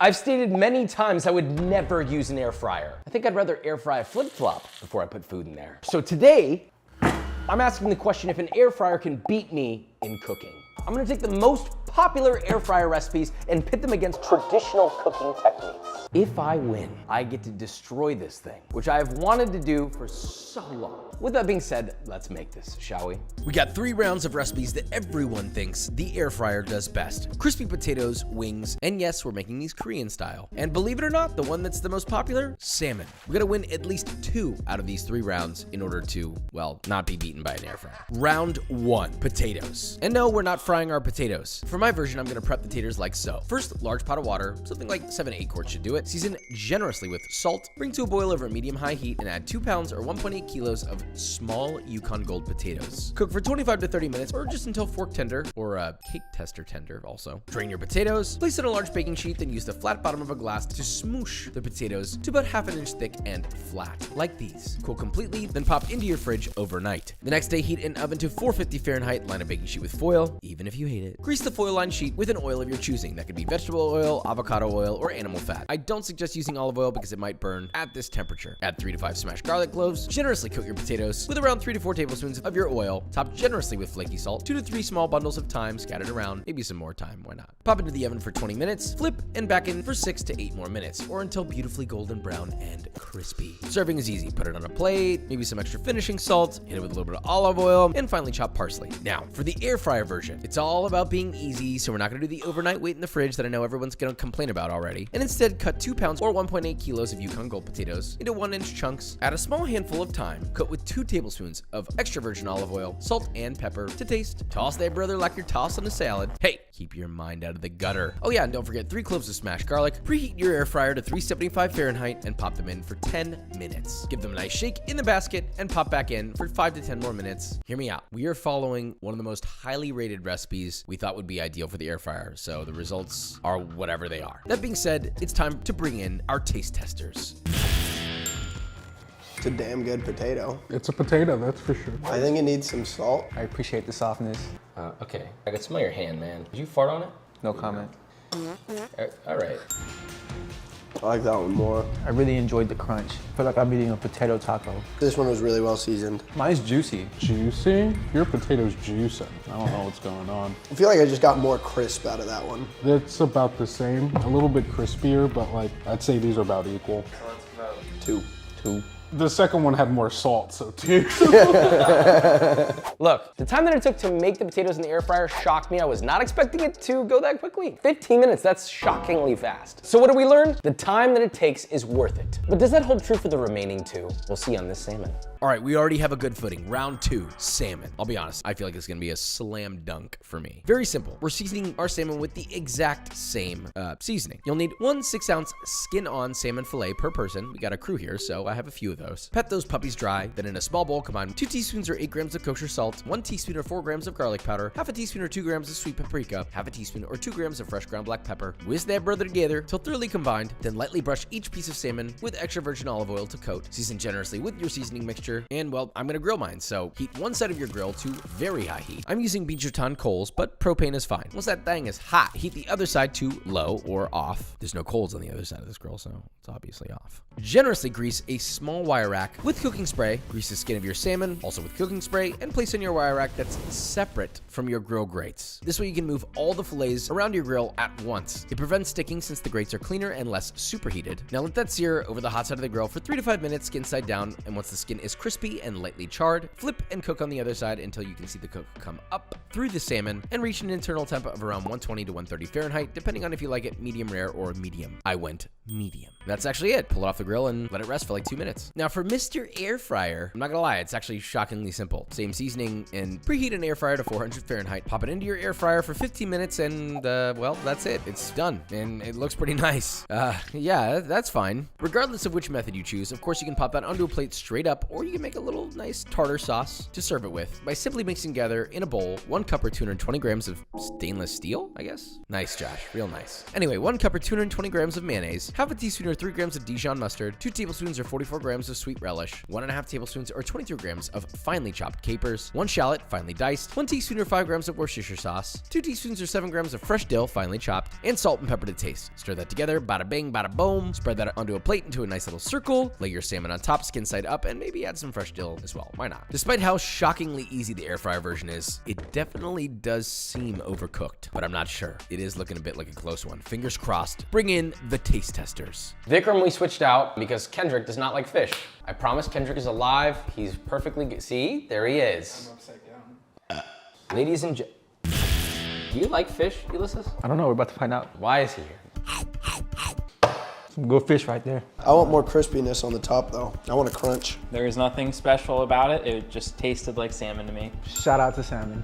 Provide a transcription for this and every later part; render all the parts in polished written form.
I've stated many times I would never use an air fryer. I think I'd rather air fry a flip-flop before I put food in there. So today, I'm asking the question if an air fryer can beat me in cooking. I'm gonna take the most popular air fryer recipes and pit them against traditional cooking techniques. If I win, I get to destroy this thing, which I have wanted to do for so long. With that being said, let's make this, shall we? We got 3 rounds of recipes that everyone thinks the air fryer does best. Crispy potatoes, wings, and yes, we're making these Korean style. And believe it or not, the one that's the most popular, salmon. We gotta win at least 2 out of these 3 rounds in order to, well, not be beaten by an air fryer. Round 1, potatoes. And no, we're not frying our potatoes. For my version, I'm gonna prep the taters like so. First, large pot of water, something like 7 to 8 quarts should do it. Season generously with salt, bring to a boil over medium-high heat, and add 2 pounds or 1.8 kilos of small Yukon Gold potatoes. Cook for 25 to 30 minutes or just until fork tender or cake tester tender also. Drain your potatoes, place in a large baking sheet, then use the flat bottom of a glass to smoosh the potatoes to about ½ inch thick and flat, like these. Cool completely, then pop into your fridge overnight. The next day, heat an oven to 450 Fahrenheit, line a baking sheet with foil, even if you hate it. Grease the foil-lined sheet with an oil of your choosing. That could be vegetable oil, avocado oil, or animal fat. I don't suggest using olive oil because it might burn at this temperature. Add 3 to 5 smashed garlic cloves. Generously coat your potatoes with around 3 to 4 tablespoons of your oil. Top generously with flaky salt. 2 to 3 small bundles of thyme scattered around. Maybe some more thyme, why not? Pop into the oven for 20 minutes. Flip and back in for 6 to 8 more minutes, or until beautifully golden brown and crispy. Serving is easy. Put it on a plate, maybe some extra finishing salt, hit it with a little bit of olive oil, and finally chop parsley. Now, for the air fryer version, it's all about being easy, so we're not gonna do the overnight wait in the fridge that I know everyone's gonna complain about already, and instead cut 2 pounds or 1.8 kilos of Yukon Gold potatoes into 1-inch chunks. Add a small handful of thyme, coat with 2 tablespoons of extra virgin olive oil, salt and pepper to taste. Toss that brother like you're tossing a salad. Hey, keep your mind out of the gutter. Oh yeah, and don't forget 3 cloves of smashed garlic. Preheat your air fryer to 375 Fahrenheit and pop them in for 10 minutes. Give them a nice shake in the basket and pop back in for 5 to 10 more minutes. Hear me out. We are following one of the most highly rated recipes we thought would be ideal for the air fryer, so the results are whatever they are. That being said, it's time to bring in our taste testers. It's a damn good potato. It's a potato, that's for sure. I think it needs some salt. I appreciate the softness. Okay, I can smell your hand, man. Did you fart on it? No comment. All right. I like that one more. I really enjoyed the crunch. I feel like I'm eating a potato taco. This one was really well seasoned. Mine's juicy. Juicy? Your potato's juicing. I don't know what's going on. I feel like I just got more crisp out of that one. It's about the same, a little bit crispier, but like, I'd say these are about equal. Two. The second one had more salt, so 2. Look, the time that it took to make the potatoes in the air fryer shocked me. I was not expecting it to go that quickly. 15 minutes, that's shockingly fast. So what did we learn? The time that it takes is worth it. But does that hold true for the remaining 2? We'll see on this salmon. All right, we already have a good footing. Round 2, salmon. I'll be honest, I feel like it's gonna be a slam dunk for me. Very simple. We're seasoning our salmon with the exact same seasoning. You'll need 1 6-ounce skin-on salmon fillet per person. We got a crew here, so I have a few of those. Pet those puppies dry, then in a small bowl, combine 2 teaspoons or 8 grams of kosher salt, 1 teaspoon or 4 grams of garlic powder, ½ a teaspoon or 2 grams of sweet paprika, ½ a teaspoon or 2 grams of fresh ground black pepper. Whisk that brother together till thoroughly combined, then lightly brush each piece of salmon with extra virgin olive oil to coat. Season generously with your seasoning mixture, and well, I'm gonna grill mine, so heat one side of your grill to very high heat. I'm using Bichotan coals, but propane is fine. Once that thing is hot, heat the other side to low or off. There's no coals on the other side of this grill, so it's obviously off. Generously grease a small wire rack with cooking spray. Grease the skin of your salmon, also with cooking spray, and place on your wire rack that's separate from your grill grates. This way you can move all the fillets around your grill at once. It prevents sticking since the grates are cleaner and less superheated. Now let that sear over the hot side of the grill for 3 to 5 minutes, skin side down, and once the skin is crispy and lightly charred, flip and cook on the other side until you can see the cook come up through the salmon and reach an internal temp of around 120 to 130 Fahrenheit, depending on if you like it medium rare or medium. I went medium. That's actually it. Pull it off the grill and let it rest for like 2 minutes. Now for Mr. Air Fryer, I'm not gonna lie, it's actually shockingly simple. Same seasoning, and preheat an air fryer to 400 Fahrenheit. Pop it into your air fryer for 15 minutes and well, that's it. It's done and it looks pretty nice. Yeah, that's fine. Regardless of which method you choose, of course you can pop that onto a plate straight up, or you can make a little nice tartar sauce to serve it with by simply mixing together in a bowl 1 cup or 220 grams of stainless steel, I guess. Nice, Josh, real nice. Anyway, 1 cup or 220 grams of mayonnaise, half a teaspoon or 3 grams of Dijon mustard, 2 tablespoons or 44 grams of sweet relish, 1.5 tablespoons or 23 grams of finely chopped capers, 1 shallot finely diced, 1 teaspoon or 5 grams of Worcestershire sauce, 2 teaspoons or 7 grams of fresh dill finely chopped, and salt and pepper to taste. Stir that together, bada bing, bada boom. Spread that onto a plate into a nice little circle. Lay your salmon on top, skin side up, and maybe add some fresh dill as well. Why not? Despite how shockingly easy the air fryer version is, it definitely does seem overcooked, but I'm not sure. It is looking a bit like a close one. Fingers crossed. Bring in the taste testers. Vikram, we switched out because Kendrick does not like fish. I promise Kendrick is alive. He's perfectly good. See, there he is. I'm upside down. Ladies and do you like fish, Ulysses? I don't know, we're about to find out. Why is he here? Some good fish right there. I want more crispiness on the top though. I want a crunch. There was nothing special about it. It just tasted like salmon to me. Shout out to salmon.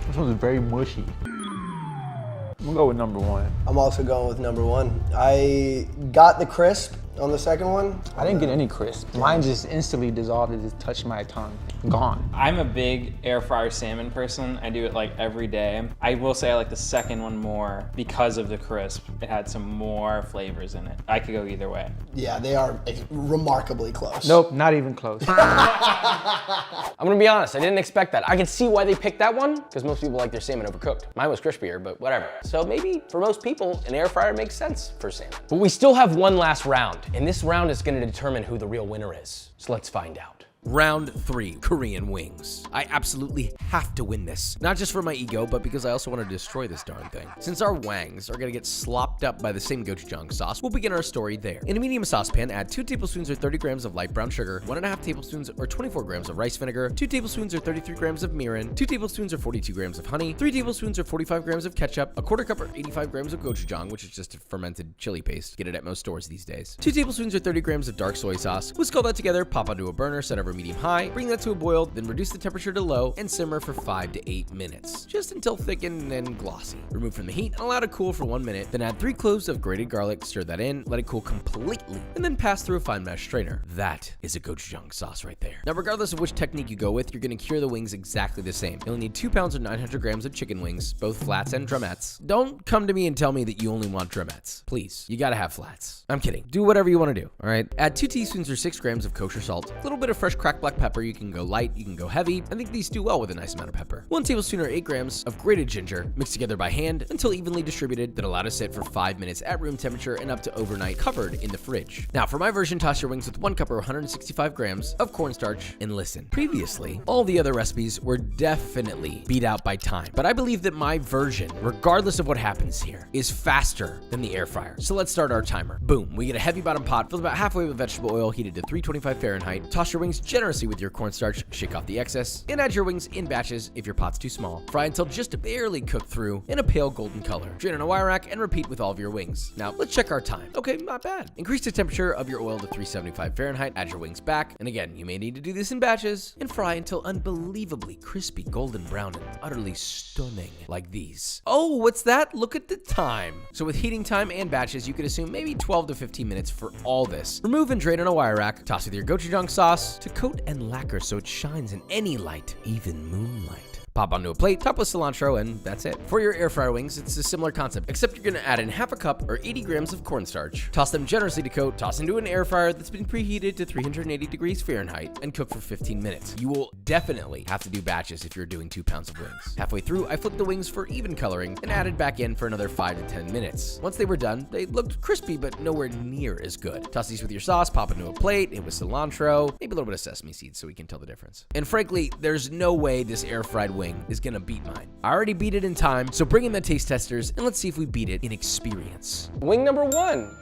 This one's very mushy. I'm gonna go with number 1. I'm also going with number 1. I got the crisp on the second one. I didn't get any crisp. Mine just instantly dissolved. It just touched my tongue. Gone. I'm a big air fryer salmon person. I do it like every day. I will say I like the second one more because of the crisp. It had some more flavors in it. I could go either way. Yeah, they are remarkably close. Nope, not even close. I'm gonna be honest, I didn't expect that. I can see why they picked that one, because most people like their salmon overcooked. Mine was crispier, but whatever. So maybe for most people, an air fryer makes sense for salmon. But we still have one last round, and this round is gonna determine who the real winner is. So let's find out. Round 3, Korean wings. I absolutely have to win this. Not just for my ego, but because I also want to destroy this darn thing. Since our wangs are gonna get slopped up by the same gochujang sauce, we'll begin our story there. In a medium saucepan, add 2 tablespoons or 30 grams of light brown sugar, 1.5 tablespoons or 24 grams of rice vinegar, 2 tablespoons or 33 grams of mirin, 2 tablespoons or 42 grams of honey, 3 tablespoons or 45 grams of ketchup, 1/4 cup or 85 grams of gochujang, which is just a fermented chili paste. Get it at most stores these days. 2 tablespoons or 30 grams of dark soy sauce. Whisk all that together, pop onto a burner, set over medium-high, bring that to a boil, then reduce the temperature to low and simmer for 5 to 8 minutes, just until thickened and glossy. Remove from the heat and allow to cool for 1 minute, then add 3 cloves of grated garlic, stir that in, let it cool completely, and then pass through a fine mesh strainer. That is a gochujang sauce right there. Now, regardless of which technique you go with, you're gonna cure the wings exactly the same. You'll need 2 pounds or 900 grams of chicken wings, both flats and drumettes. Don't come to me and tell me that you only want drumettes. Please, you gotta have flats. I'm kidding. Do whatever you wanna do, all right? Add 2 teaspoons or 6 grams of kosher salt, a little bit of fresh cracked black pepper. You can go light, you can go heavy. I think these do well with a nice amount of pepper. 1 tablespoon or 8 grams of grated ginger, mixed together by hand until evenly distributed, then allow to sit for 5 minutes at room temperature and up to overnight, covered in the fridge. Now, for my version, toss your wings with 1 cup or 165 grams of cornstarch. And listen, previously, all the other recipes were definitely beat out by time, but I believe that my version, regardless of what happens here, is faster than the air fryer. So let's start our timer. Boom, we get a heavy bottom pot filled about halfway with vegetable oil, heated to 325 Fahrenheit. Toss your wings generously with your cornstarch, shake off the excess, and add your wings in batches if your pot's too small. Fry until just barely cooked through in a pale golden color. Drain on a wire rack and repeat with all of your wings. Now, let's check our time. Okay, not bad. Increase the temperature of your oil to 375 Fahrenheit, add your wings back, and again, you may need to do this in batches, and fry until unbelievably crispy, golden brown, and utterly stunning, like these. Oh, what's that? Look at the time. So with heating time and batches, you could assume maybe 12 to 15 minutes for all this. Remove and drain on a wire rack, toss with your gochujang sauce to coat and lacquer so it shines in any light, even moonlight. Pop onto a plate, top with cilantro, and that's it. For your air fryer wings, it's a similar concept, except you're gonna add in half a cup or 80 grams of cornstarch. Toss them generously to coat, toss into an air fryer that's been preheated to 380 degrees Fahrenheit, and cook for 15 minutes. You will definitely have to do batches if you're doing 2 pounds of wings. Halfway through, I flipped the wings for even coloring and added back in for another 5 to 10 minutes. Once they were done, they looked crispy, but nowhere near as good. Toss these with your sauce, pop into a plate, hit with cilantro, maybe a little bit of sesame seeds so we can tell the difference. And frankly, there's no way this air fried wing is gonna beat mine. I already beat it in time, so bring in the taste testers and let's see if we beat it in experience. Wing number 1.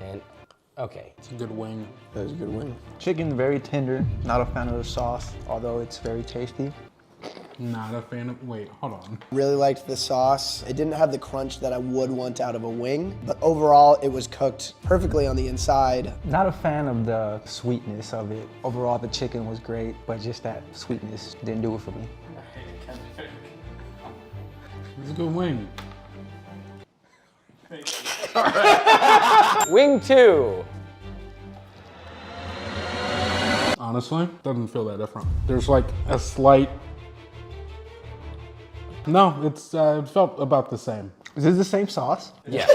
And okay. It's a good wing. That was a good wing. Chicken, very tender. Not a fan of the sauce, although it's very tasty. Not a fan of, wait, hold on. Really liked the sauce. It didn't have the crunch that I would want out of a wing, but overall it was cooked perfectly on the inside. Not a fan of the sweetness of it. Overall, the chicken was great, but just that sweetness didn't do it for me. It's a good wing. Wing 2. Honestly, doesn't feel that different. There's like a slight. No, it felt about the same. Is this the same sauce? Yeah.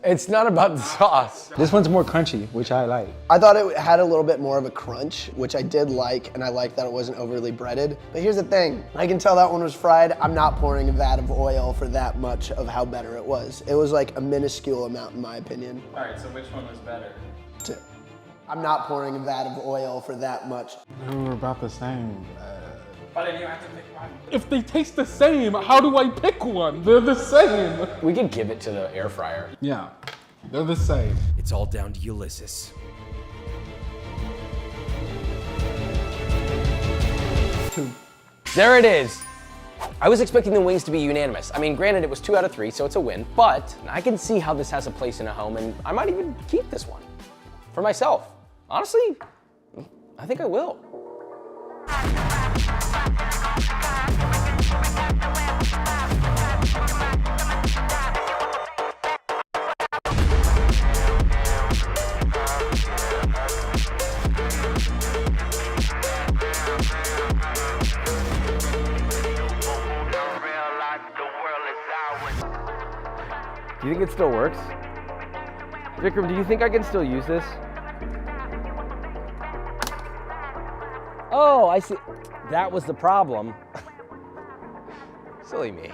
It's not about the sauce. This one's more crunchy, which I like. I thought it had a little bit more of a crunch, which I did like, and I liked that it wasn't overly breaded. But here's the thing, I can tell that one was fried. I'm not pouring a vat of oil for that much of how better it was. It was like a minuscule amount in my opinion. All right, so which one was better? I'm not pouring a vat of oil for that much. They were about the same. But then you have to pick one. If they taste the same, how do I pick one? They're the same. We could give it to the air fryer. Yeah, they're the same. It's all down to Ulysses. There it is. I was expecting the wings to be unanimous. I mean, granted, it was 2 out of 3, so it's a win, but I can see how this has a place in a home, and I might even keep this one for myself. Honestly, I think I will. Do you think it still works? Vikram, do you think I can still use this? Oh, I see. That was the problem. Silly me.